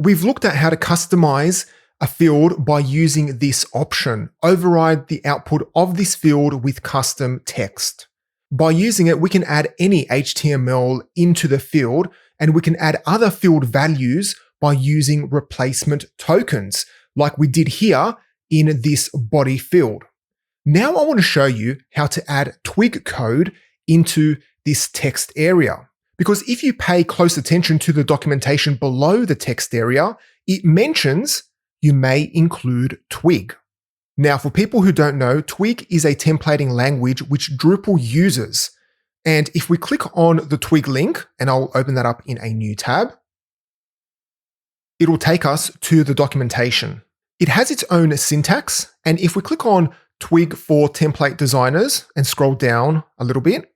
We've looked at how to customize a field by using this option, override the output of this field with custom text. By using it, we can add any HTML into the field, and we can add other field values by using replacement tokens, like we did here in this body field. Now I want to show you how to add Twig code into this text area. Because if you pay close attention to the documentation below the text area, it mentions you may include Twig. Now, for people who don't know, Twig is a templating language which Drupal uses. And if we click on the Twig link, and I'll open that up in a new tab, it will take us to the documentation. It has its own syntax, and if we click on Twig for template designers and scroll down a little bit,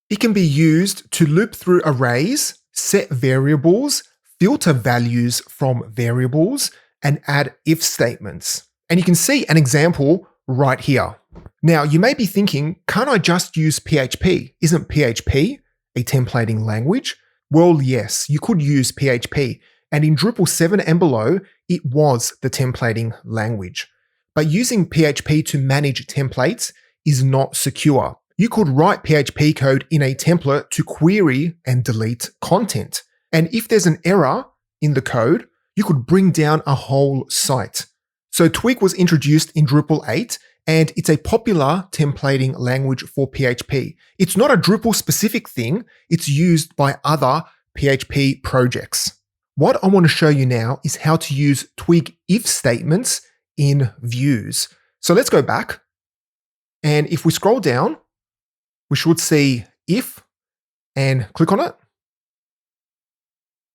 it can be used to loop through arrays, set variables, filter values from variables, and add if statements. And you can see an example right here. Now, you may be thinking, can't I just use PHP? Isn't PHP a templating language? Well, yes, you could use PHP. And in Drupal 7 and below, it was the templating language. But using PHP to manage templates is not secure. You could write PHP code in a template to query and delete content. And if there's an error in the code, you could bring down a whole site. So Twig was introduced in Drupal 8, and it's a popular templating language for PHP. It's not a Drupal specific thing, it's used by other PHP projects. What I want to show you now is how to use Twig if statements in views. So let's go back. And if we scroll down, we should see if and click on it.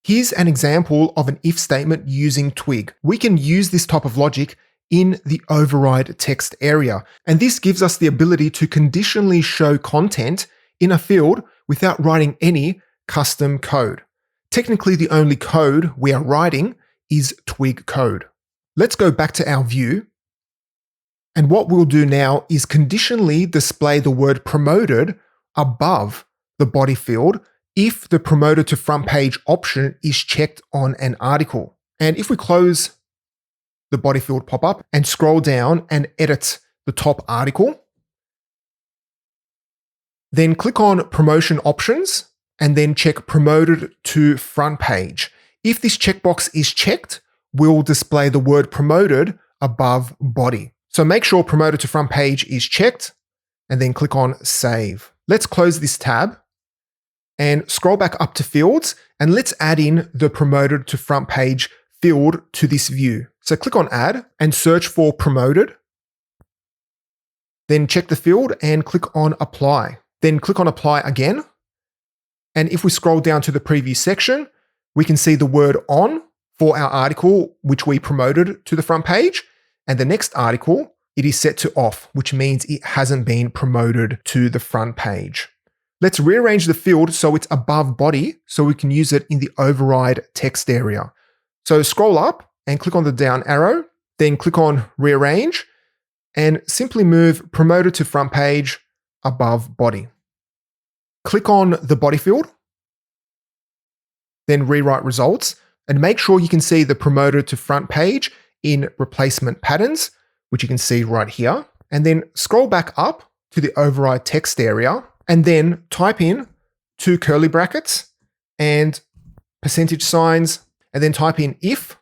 Here's an example of an if statement using Twig. We can use this type of logic in the override text area. And this gives us the ability to conditionally show content in a field without writing any custom code. Technically, the only code we are writing is Twig code. Let's go back to our view. And what we'll do now is conditionally display the word promoted above the body field if the promoted to front page option is checked on an article. And if we close the body field pop-up and scroll down and edit the top article, then click on promotion options and then check promoted to front page. If this checkbox is checked, we'll display the word promoted above body. So make sure promoted to front page is checked and then click on save. Let's close this tab and scroll back up to fields, and let's add in the promoted to front page field to this view. So click on add and search for promoted. Then check the field and click on apply. Then click on apply again. And if we scroll down to the preview section, we can see the word on for our article, which we promoted to the front page. And the next article, it is set to off, which means it hasn't been promoted to the front page. Let's rearrange the field so it's above body so we can use it in the override text area. So scroll up and click on the down arrow, then click on rearrange and simply move promoted to front page above body. Click on the body field, then rewrite results, and make sure you can see the promoted to front page in replacement patterns, which you can see right here. And then scroll back up to the override text area and then type in 2 curly brackets and percentage signs, and then type in if,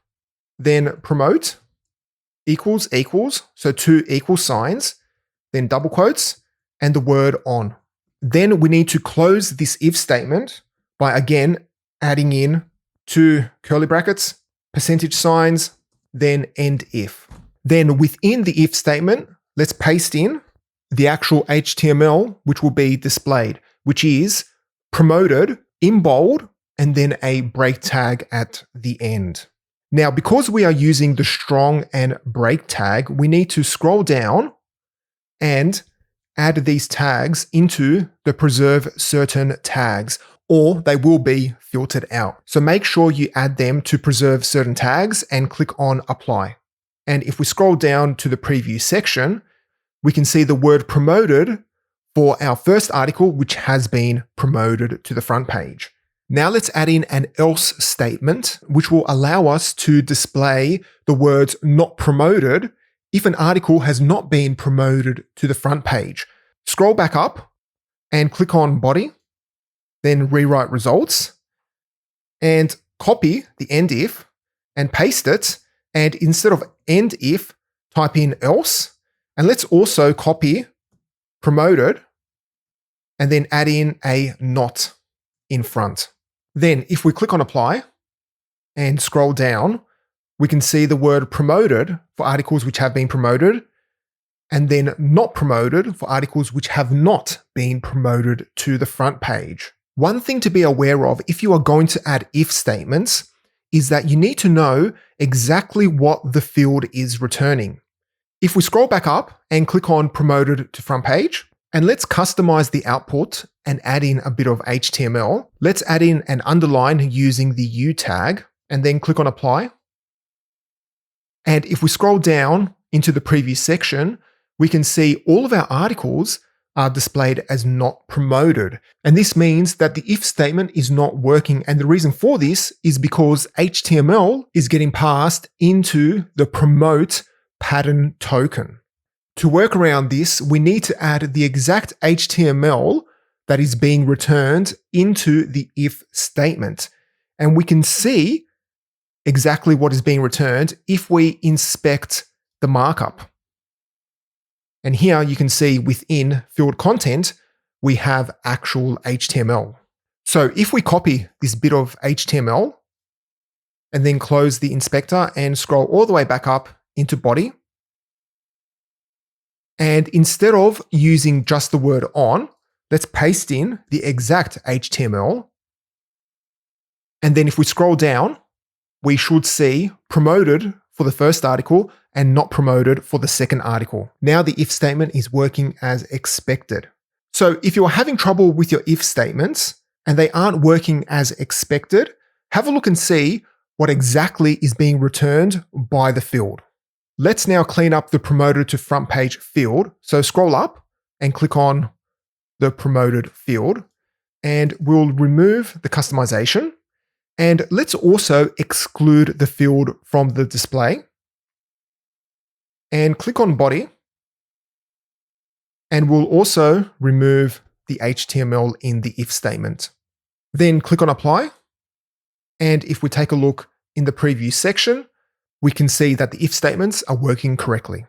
then promote equals, so 2 equal signs, then double quotes, and the word on. Then we need to close this if statement by again adding in 2 curly brackets, percentage signs, then end if. Then within the if statement, let's paste in the actual HTML, which will be displayed, which is promoted in bold and then a break tag at the end. Now, because we are using the strong and break tag, we need to scroll down and add these tags into the preserve certain tags, or they will be filtered out. So make sure you add them to preserve certain tags and click on apply. And if we scroll down to the preview section, we can see the word promoted for our first article, which has been promoted to the front page. Now let's add in an else statement, which will allow us to display the words not promoted if an article has not been promoted to the front page. Scroll back up and click on body, then rewrite results, and copy the end if and paste it. And instead of end if, type in else. And let's also copy promoted and then add in a not in front. Then if we click on apply and scroll down, we can see the word promoted for articles which have been promoted, and then not promoted for articles which have not been promoted to the front page. One thing to be aware of if you are going to add if statements is that you need to know exactly what the field is returning. If we scroll back up and click on promoted to front page, and let's customize the output and add in a bit of HTML. Let's add in an underline using the U tag and then click on apply. And if we scroll down into the previous section, we can see all of our articles are displayed as not promoted. And this means that the if statement is not working. And the reason for this is because HTML is getting passed into the promote pattern token. To work around this, we need to add the exact HTML that is being returned into the if statement. And we can see exactly what is being returned if we inspect the markup. And here you can see within field content, we have actual HTML. So if we copy this bit of HTML and then close the inspector and scroll all the way back up into body, and instead of using just the word on, let's paste in the exact HTML. And then if we scroll down, we should see promoted for the first article and not promoted for the second article. Now the if statement is working as expected. So if you're having trouble with your if statements and they aren't working as expected, have a look and see what exactly is being returned by the field. Let's now clean up the promoted to front page field. So scroll up and click on the promoted field, and we'll remove the customization. And let's also exclude the field from the display. And click on body. And we'll also remove the HTML in the if statement. Then click on apply. And if we take a look in the preview section, we can see that the if statements are working correctly.